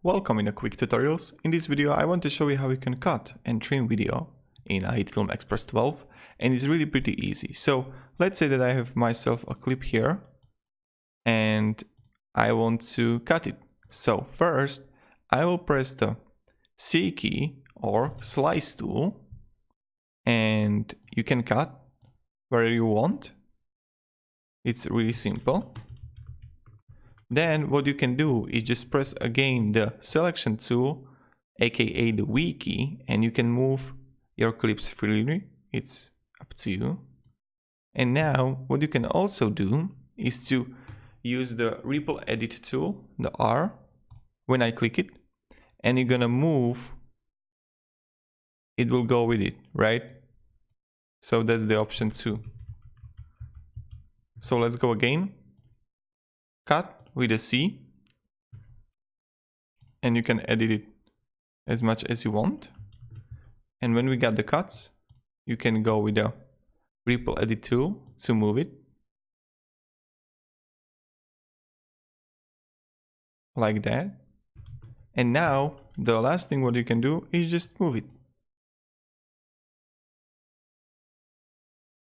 Welcome in a quick tutorials. In this video I want to show you how you can cut and trim video in a Hitfilm Express 12, and it's really pretty easy. So let's say that I have myself a clip here and I want to cut it. So first I will press the C key or slice tool and you can cut where you want. It's really simple. Then what you can do is just press again the selection tool, aka the V key, and you can move your clips freely. It's up to you. And now what you can also do is to use the ripple edit tool, the R, when I click it, and you're gonna move, it will go with it, right? So that's the option too. So let's go again, cut with a C, and you can edit it as much as you want. And when we got the cuts, you can go with the ripple edit tool to move it like that. And now the last thing what you can do is just move it.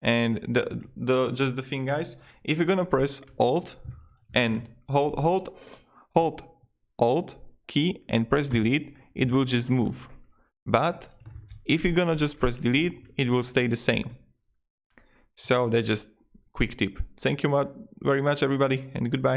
And just the thing, guys, if you're gonna press Alt and hold Alt key and press delete, it will just move. But if you're gonna just press delete, it will stay the same. So that's just quick tip. Thank you very much everybody, and goodbye.